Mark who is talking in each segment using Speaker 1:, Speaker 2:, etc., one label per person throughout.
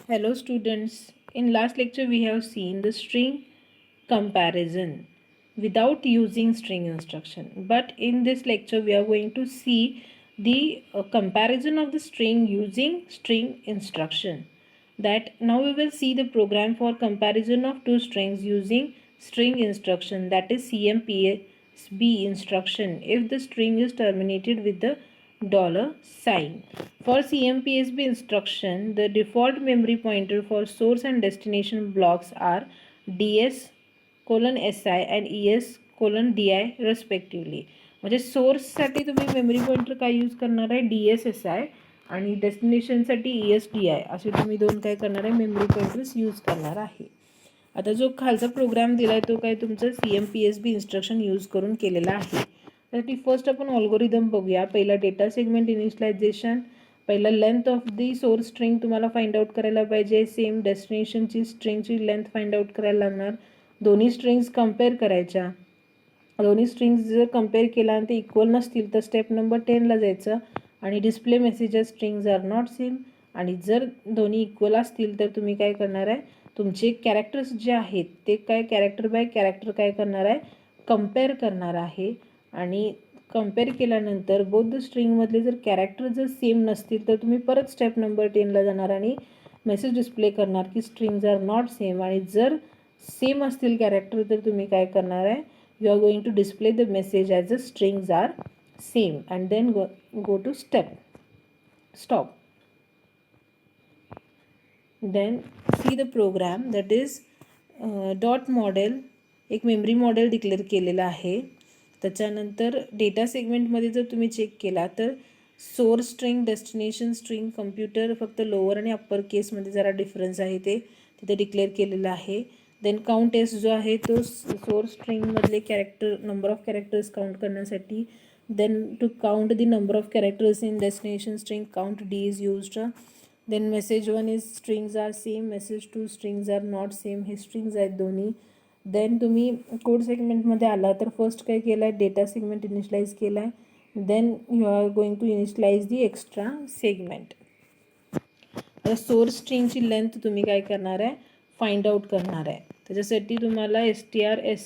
Speaker 1: Hello students, in last lecture we have seen the string comparison without using string instruction, but in this lecture we are going to see the comparison of the string using string instruction. That now we will see the program for comparison of two strings using string instruction, that is CMPSB instruction if the string is terminated with the $sign. For CMPSB instruction, the default memory pointer for source and destination blocks are DS:SI and ES:DI respectively. म्हणजे सोर्ससाठी तुम्ही memory pointer काय use करणार आहे, DSSI, आणि डेस्टिनेशनसाठी ESDI असे तुम्ही दोन काय करणार आहे, मेमरी पॉइंटर्स यूज करणार आहे. आता जो खालचा प्रोग्राम दिला आहे तो काय तुमचं CMPSB इन्स्ट्रक्शन यूज करून केलेला आहे. त्यासाठी फर्स्ट आपण अल्गोरिदम बघूया. पहिला डेटा सेगमेंट इनिशियलायझेशन, पहिला length of the source string तुम्हाला फाइंड आउट करायला पाहिजे. सेम डेस्टिनेशनची स्ट्रिंगची लेंथ फाइंड आउट करायला लागणार. दोन्ही स्ट्रिंग्स कंपेअर करायच्या. दोन्ही स्ट्रिंग्स जर कंपेअर केला आणि ते इक्वल नसतील तर स्टेप नंबर 10ला जायचं आणि display messages strings are not same. आणि जर दोन्ही इक्वल असतील तर तुम्ही काय करणार आहे, तुमचे कॅरेक्टर्स जे आहेत ते काय कॅरेक्टर बाय कॅरेक्टर काय करणार आहे, कंपेअर करणार आहे. आणि कंपेअर केल्यानंतर बोथ द स्ट्रिंगमधले जर कॅरेक्टर जर सेम नसतील तर तुम्ही परत स्टेप नंबर 10ला जाणार आणि मेसेज डिस्प्ले करणार की स्ट्रिंग्स आर नॉट सेम. आणि जर सेम असतील कॅरेक्टर तर तुम्ही काय करणार आहे, you are going to display the message as the strings are same and then go to stop. Then see the program, that is dot model एक memory model declare केलेला आहे. त्याच्यानंतर डेटा सेगमेंटमध्ये जर तुम्ही चेक केला तर source string, destination string, computer फक्त लोअर आणि अप्पर केसमध्ये जरा डिफरन्स आहे ते तिथे डिक्लेअर केलेलं आहे. देन काउंट एस जो आहे तो सोर्स स्ट्रिंगमधले character number of characters count करण्यासाठी. Then to count the number of characters in destination string count D is used. Then message 1 is strings are same, message 2 strings are not same, हे स्ट्रिंग्स आहेत दोन्ही. Then तुम्ही code सेगमेंटमध्ये आला तर first काय केलं आहे, डेटा सेगमेंट इनिशियलाइज केला आहे. Then you are going to initialize the extra segment. आता सोर्स स्ट्रिंगची लेंथ तुम्ही काय करणार आहे, फाइंड आउट करणार आहे. त्याच्यासाठी तुम्हाला STRS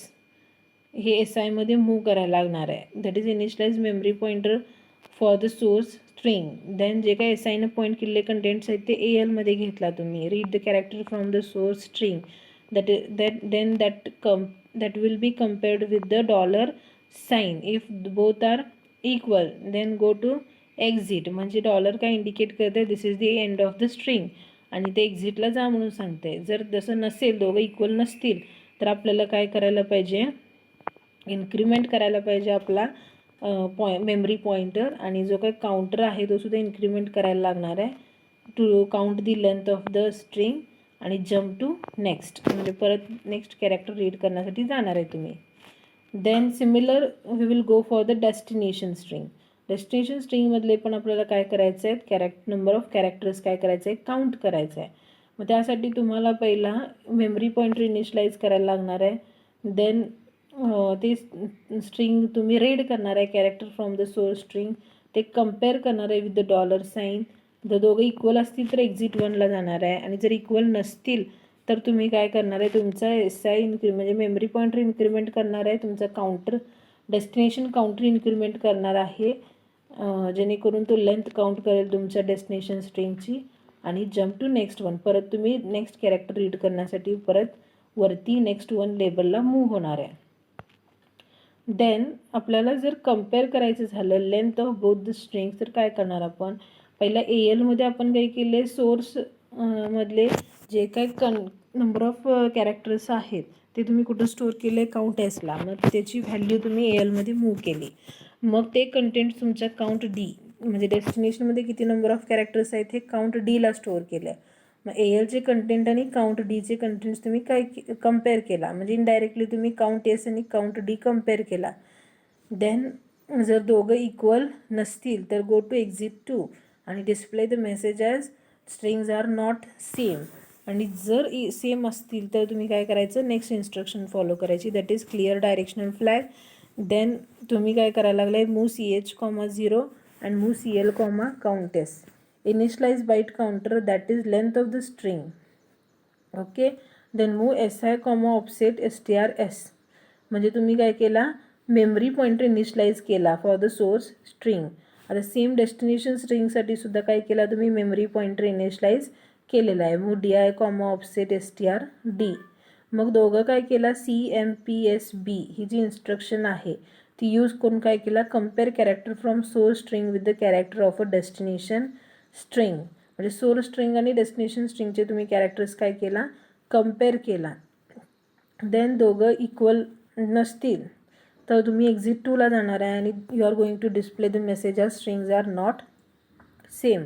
Speaker 1: हे SIमध्ये मूव्ह करायला लागणार आहे. That is initialize memory pointer for the source string. Then जे काही SIनं पॉईंट केलेले कंटेंट्स आहेत ते ALमध्ये घेतला तुम्ही. Read the character from the source string that will be compared with the $sign. If both are equal then go to exit. म्हणजे dollar काय indicate करते, this is the end of the string आणि ते एक्झिटला जा म्हणून सांगते. जर जसं नसेल, दोघं इक्वल नसतील तर आपल्याला काय करायला पाहिजे, इन्क्रीमेंट करायला पाहिजे आपला मेमरी पॉइंटर. आणि जो काही काउंटर आहे तो सुद्धा इन्क्रीमेंट करायला लागणार आहे to count the length of the string आणि जम्प टू नेक्स्ट, म्हणजे परत नेक्स्ट कॅरेक्टर रीड करण्यासाठी जाणार आहे तुम्ही. Then similar we will go for the destination string. Destination स्ट्रिंगमधले पण आपल्याला काय करायचं आहे, नंबर ऑफ कॅरेक्टर्स काय करायचं आहे, काउंट करायचं आहे. मग त्यासाठी तुम्हाला पहिला मेमरी पॉइंटर इनिशियलाइज करायला लागणार आहे. देन ते स्ट्रिंग तुम्ही रीड करणार आहे, character from the source string, ते कंपेअर करणार आहे विथ द $sign. जर दोघं इक्वल असतील तर एक्झिट 1ला जाणार आहे आणि जर इक्वल नसतील तर तुम्ही काय करणार आहे, तुमचा SI म्हणजे मेमरी पॉइंटर इन्क्रीमेंट करणार आहे, तुमचा काउंटर डेस्टिनेशन काउंटर इन्क्रीमेंट करणार आहे, जेणेकरून तो लेंथ काउंट करेल तुमच्या डेस्टिनेशन स्ट्रिंगची. आणि जम्प टू नेक्स्ट वन, परत तुम्ही नेक्स्ट कॅरेक्टर रीड करण्यासाठी परत वरती नेक्स्ट वन लेबलला मूव्ह होणार आहे. देन आपल्याला जर कंपेअर करायचं झालं length of both the strings तर काय करणार आपण, पहिला ALमध्ये आपण काय केले, सोर्स मधले जे काही नंबर ऑफ कॅरेक्टर्स आहेत ते तुम्ही कुठं स्टोअर केले, काउंट एसला. मग त्याची व्हॅल्यू तुम्ही ALमध्ये मूव्ह केली. मग ते कंटेंट तुमच्या काउंट D म्हणजे डेस्टिनेशनमध्ये किती नंबर ऑफ कॅरेक्टर्स आहेत हे काउंट Dला स्टोअर केलं. मग ALचे कंटेंट आणि काउंट Dचे कंटेंट्स तुम्ही काय कंपेअर केला, म्हणजे इनडायरेक्टली तुम्ही काउंट एस आणि काउंट D कंपेअर केला. देन जर दोघं इक्वल नसतील तर गो टू एक्झिट 2 आणि display the message as strings are not same. आणि जर सेम असतील तर तुम्ही काय करायचं, नेक्स्ट इन्स्ट्रक्शन फॉलो करायची, that is clear directional flag. Then तुम्ही काय करायला लागलाय, move CH, 0 and move CL, count S. initialize byte counter, that is length of the string. Okay, then move SI comma offset STRS, म्हणजे तुम्ही काय केला, memory pointer initialize केला for the source string. आता सेम डेस्टिनेशन स्ट्रिंगसाठी सुद्धा काय केला तुम्ही, मेमरी पॉईंटर इनिशलाइज केलेला आहे. Move DI comma offset STRD. मग दोघं काय केला, CMPSB ही जी इन्स्ट्रक्शन आहे ती यूज करून काय केला, compare character from source string with the character of a destination string. म्हणजे सोर्स स्ट्रिंग आणि डेस्टिनेशन स्ट्रिंगचे तुम्ही कॅरेक्टर्स काय केला, कम्पेअर केला. देन दोघं इक्वल नसतील तर तुम्ही एक्झिट 2ला जाणार आहे आणि you are going to display the message as strings are not same.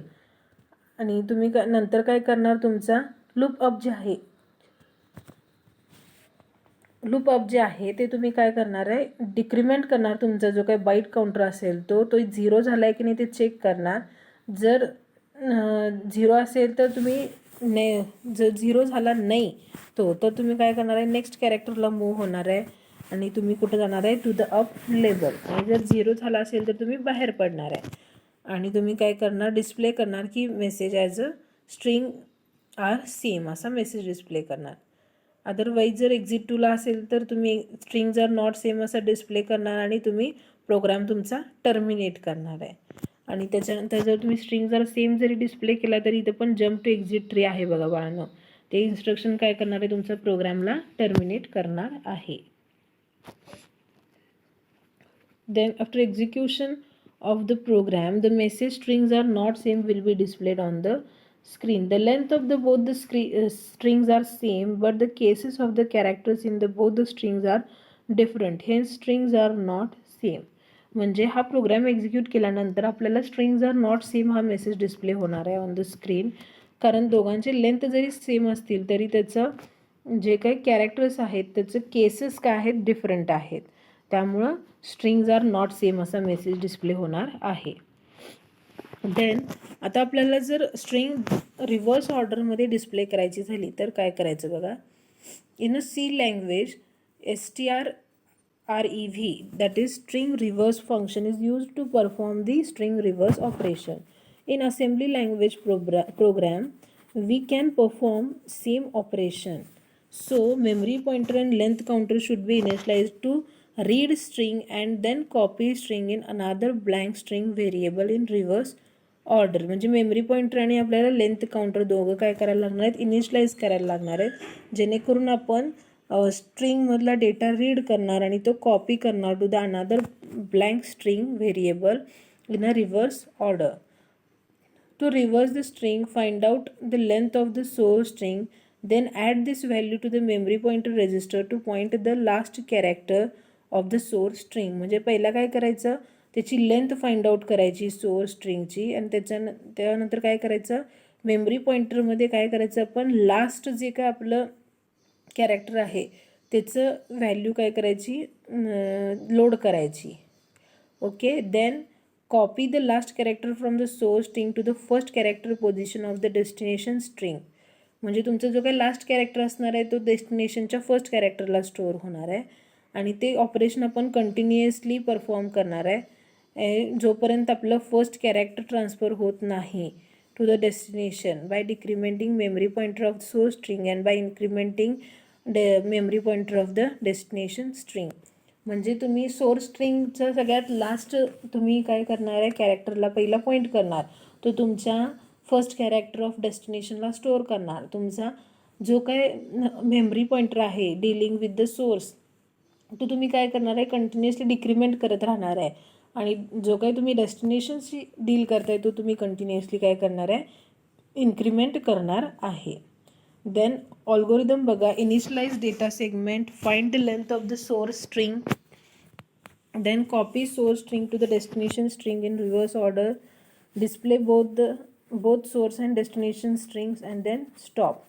Speaker 1: आणि तुम्ही नंतर काय करणार, तुमचा लूप अप जे आहे ते तुम्ही काय करणार आहे, डिक्रिमेंट करणार. तुमचा जो काही बाईट काउंटर असेल तो 0 झाला आहे की नाही ते चेक करणार. जर 0 असेल तर तुम्ही जर 0 झाला नाही तर तुम्ही काय करणार आहे, नेक्स्ट कॅरेक्टरला मूव्ह होणार आहे आणि तुम्ही कुठं जाणार आहे, टू द अप लेबल. आणि जर 0 झाला असेल तर तुम्ही बाहेर पडणार आहे आणि तुम्ही काय करणार, डिस्प्ले करणार की message as a string are same असा मेसेज डिस्प्ले करणार. अदरवाईज जर एक्झिट 2ला असेल तर तुम्ही स्ट्रिंग्ज आर नॉट सेम असा डिस्प्ले करणार आणि तुम्ही प्रोग्राम तुमचा टर्मिनेट करणार आहे. आणि त्याच्यानंतर जर तुम्ही स्ट्रिंग जर सेम जरी डिस्प्ले केला तरी इथं पण जम्प टू एक्झिट 3 आहे बघा बाळांनो. ते इन्स्ट्रक्शन काय करणार आहे, तुमचा प्रोग्रामला टर्मिनेट करणार आहे. Then after execution of the program, the message strings are not same will be displayed on the screen. The length of both the strings are same, but the cases of the characters in both the strings are different. Hence strings are not same. म्हणजे हा programme execute केल्यानंतर आपल्याला strings are not same हा message display होणार आहे on the screen. कारण दोघांचे length जरी सेम असतील तरी त्याचं जे काही कॅरेक्टर्स आहेत त्याचं केसेस काय आहेत, डिफरंट आहेत. त्यामुळं स्ट्रिंग्ज आर नॉट सेम असा मेसेज डिस्प्ले होणार आहे. देन आता आपल्याला जर स्ट्रिंग रिव्हर्स ऑर्डरमध्ये डिस्प्ले करायची झाली तर काय करायचं बघा. In a C language STRREV, that is string reverse function, is used to perform the string reverse operation. In assembly language program we can perform same operation. So memory pointer and length counter should be initialized to read string and then copy string in another blank string variable in reverse order. म्हणजे memory pointer आणि आपल्याला length counter दोघं काय करायला लागणार आहेत, initialise करायला लागणार आहेत, जेणेकरून आपण स्ट्रिंगमधला डेटा रीड करणार आणि तो कॉपी करणार to the another blank string variable in a reverse order. To reverse the string, find out the length of the source string, then add this value to the memory pointer register to point the last character of the source string. म्हणजे पहिला काय करायचं, त्याची length find out करायची source स्ट्रिंगची आणि त्यानंतर काय करायचं, मेमरी पॉईंटरमध्ये काय करायचं, आपण लास्ट जे काय आपलं कॅरेक्टर आहे त्याचं व्हॅल्यू काय करायची, लोड करायची. Okay, then copy the last character from the source string to the first character position of the destination string. म्हणजे तुमचा जो काही लास्ट कॅरेक्टर असणार आहे तो डेस्टिनेशनच्या फर्स्ट कॅरेक्टरला स्टोअर होणार आहे आणि ते ऑपरेशन आपण कंटिन्युअसली परफॉर्म करणार आहे जोपर्यंत आपलं फर्स्ट कॅरेक्टर ट्रान्सफर होत नाही to the destination by decrementing memory pointer of the source string and by incrementing memory pointer of the destination string. म्हणजे तुम्ही सोर्स स्ट्रिंगचं सगळ्यात लास्ट तुम्ही काय करणार आहे, कॅरेक्टरला पहिला पॉईंट करणार, तो तुमच्या फर्स्ट कॅरेक्टर ऑफ डेस्टिनेशनला स्टोअर करणार. तुमचा जो काय मेमरी पॉईंटर आहे डीलिंग विथ द सोर्स तो तुम्ही काय करणार आहे, कंटिन्युअसली डिक्रिमेंट करत राहणार आहे आणि जो काही तुम्ही डेस्टिनेशनशी डील करताय तो तुम्ही कंटिन्युअसली काय करणार आहे, इन्क्रिमेंट करणार आहे. Then algorithm बघा, initialize data segment, find the length of the source string, then copy source string to the destination string in reverse order, display both source and destination strings and then stop.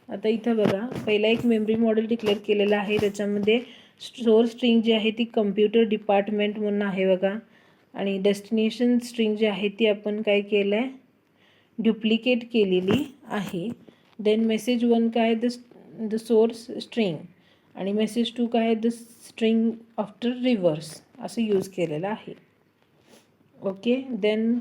Speaker 1: आता इथं बघा पहिला एक memory model declare केलेला आहे, त्याच्यामध्ये source string जी आहे ती कम्प्युटर डिपार्टमेंट म्हणून आहे बघा आणि डेस्टिनेशन स्ट्रिंग जी आहे ती आपण काय केलं आहे, ड्युप्लिकेट केलेली आहे. देन मेसेज 1 काय द सोर्स स्ट्रिंग आणि मेसेज 2 काय द स्ट्रिंग आफ्टर रिव्हर्स असं यूज केलेलं आहे. ओके, देन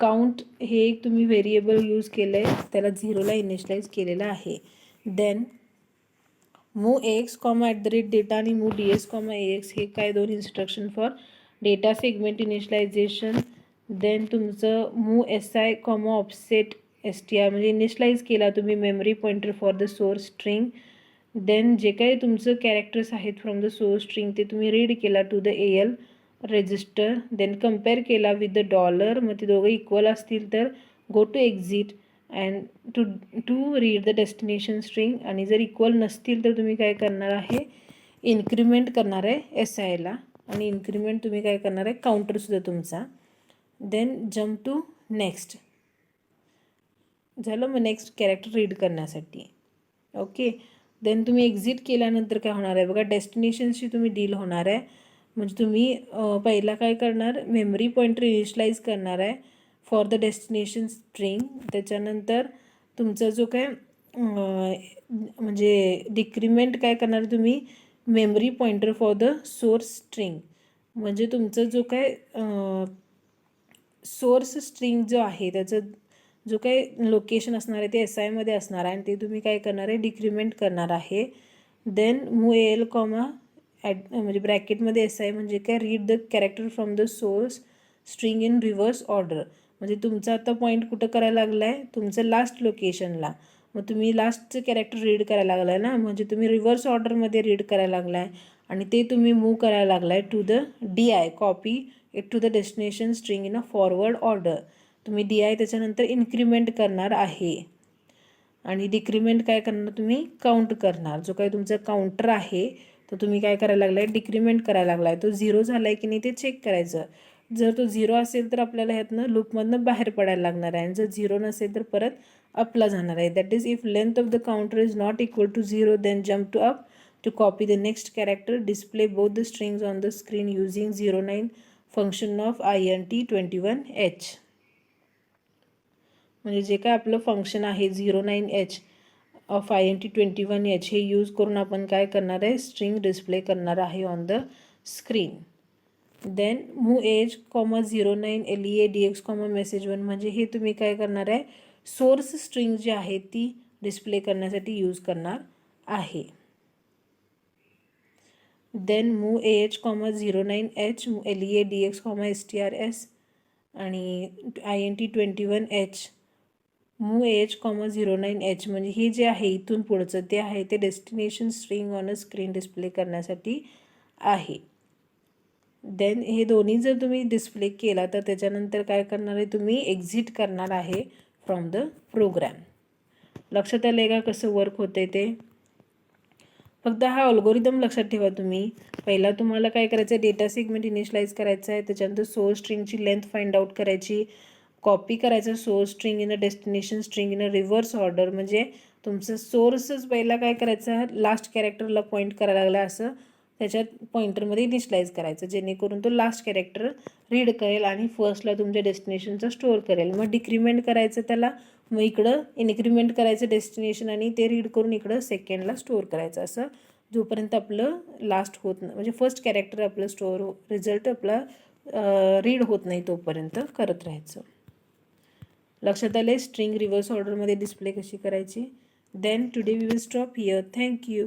Speaker 1: काउंट हे एक तुम्ही व्हेरिएबल यूज केलं आहे, त्याला 0ला इनिशियलाइज केलेलं आहे. Then move X comma at the rate data आणि move D S comma A X हे काय दोन instruction for data segment initialization. Then तुमचं move S I comma offset S T R म्हणजे इनिशियलाइज केला तुम्ही memory pointer for the source string. Then जे काही तुमचं कॅरेक्टर्स आहेत फ्रॉम द सोर्स स्ट्रिंग ते तुम्ही रीड केला to the AL register. Then compare केला विथ द डॉलर, मग ते दोघं इक्वल असतील तर go to exit and to read the destination string. आणि जर इक्वल नसतील तर तुम्ही काय करणार आहे, इन्क्रीमेंट करणार आहे SIला आणि इन्क्रीमेंट तुम्ही काय करणार आहे काउंटरसुद्धा तुमचा. देन जम्प टू नेक्स्ट झालं. मग नेक्स्ट कॅरेक्टर रीड करण्यासाठी ओके. देन तुम्ही एक्झिट केल्यानंतर काय होणार आहे बघा, डेस्टिनेशनशी तुम्ही डील होणार आहे. म्हणजे तुम्ही पहिला काय करणार, मेमरी पॉईंटर इनिशियलाइज करणार आहे फॉर द डेस्टिनेशन स्ट्रिंग. त्याच्यानंतर तुमचा जो काय म्हणजे डिक्रीमेंट काय करणार तुम्ही, memory pointer for the source string. म्हणजे तुमचं जो काय सोर्स स्ट्रिंग जो आहे त्याचं जो काही लोकेशन असणार आहे ते SIमध्ये असणार आहे आणि ते तुम्ही काय करणार आहे डिक्रीमेंट करणार आहे. देन मूव AL कॉमा म्हणजे ब्रॅकेटमध्ये SI म्हणजे काय, read the character from the source string in reverse order. म्हणजे तुमचा आता पॉईंट कुठं करायला लागला आहे, तुमचं लास्ट लोकेशनला. मग तुम्ही लास्टचं कॅरेक्टर रीड करायला लागला आहे ना, म्हणजे तुम्ही रिव्हर्स ऑर्डरमध्ये रीड करायला लागला आहे आणि ते तुम्ही मूव करायला लागला आहे to the DI copy it to the destination string in a forward order. तुम्ही DI त्याच्यानंतर इन्क्रीमेंट करणार आहे आणि डिक्रीमेंट काय करणार तुम्ही काउंट करणार. जो काही तुमचा काउंटर आहे तो तुम्ही काय करायला लागला आहे डिक्रीमेंट करायला लागला आहे. तो 0 झाला आहे की नाही ते चेक करायचं. जर तो 0 असेल तर आपल्याला ह्यातनं लूपमधनं बाहेर पडायला लागणार आहे आणि जर 0 नसेल तर परत अपला जाणार आहे. That is if length of the counter is not equal to 0 then jump to up to copy the next character. Display both the strings on the screen using 09 function of INT21H. म्हणजे जे काय आपलं function आहे 09H of INT21H हे use करून आपण काय करणार आहे, स्ट्रिंग डिस्प्ले करणार आहे on the screen. Then move AH comma 09 LEA DX comma मेसेज1 म्हणजे हे तुम्ही काय करणार आहे, सोर्स स्ट्रिंग जी आहे ती डिस्प्ले करण्यासाठी यूज करणार आहे. Then move AH comma 09H LEA DX comma STRS आणि INT21H move AH comma 09H म्हणजे हे जे आहे इथून पुढचं ते आहे ते destination string on a screen display करण्यासाठी आहे. देन हे दोन्ही जर तुम्ही डिस्प्ले केला तर त्याच्यानंतर काय करणार आहे तुम्ही एक्झिट करणार आहे फ्रॉम द प्रोग्राम. लक्षात आलं आहे का कसं वर्क होते ते. फक्त हा अल्गोरिदम लक्षात ठेवा तुम्ही. पहिला तुम्हाला काय करायचं आहे, डेटा सेगमेंट इनिशियलाइज करायचं आहे, त्याच्यानंतर सोर्स स्ट्रिंगची लेंथ फाइंड आउट करायची, कॉपी करायचं source string in a destination string in a reverse order. म्हणजे तुमचं सोर्सच पहिला काय करायचं, लास्ट कॅरेक्टरला पॉईंट करायला लागला असं त्याच्यात पॉईंटरमध्ये इनिशियलाइज करायचं जेणेकरून तो लास्ट कॅरेक्टर रीड करेल आणि फर्स्टला तुमच्या डेस्टिनेशनचा स्टोअर करेल. मग डिक्रीमेंट करायचं त्याला, मग इकडं इन्क्रीमेंट करायचं डेस्टिनेशन आणि ते रीड करून इकडं सेकंडला स्टोअर करायचं. असं जोपर्यंत आपलं लास्ट होत नाही म्हणजे फर्स्ट कॅरेक्टर आपलं स्टोअर रिझल्ट आपला रीड होत नाही तोपर्यंत करत राहायचं. लक्षात आले स्ट्रिंग रिव्हर्स ऑर्डरमध्ये डिस्प्ले कशी करायची. Then today we will stop here. Thank you.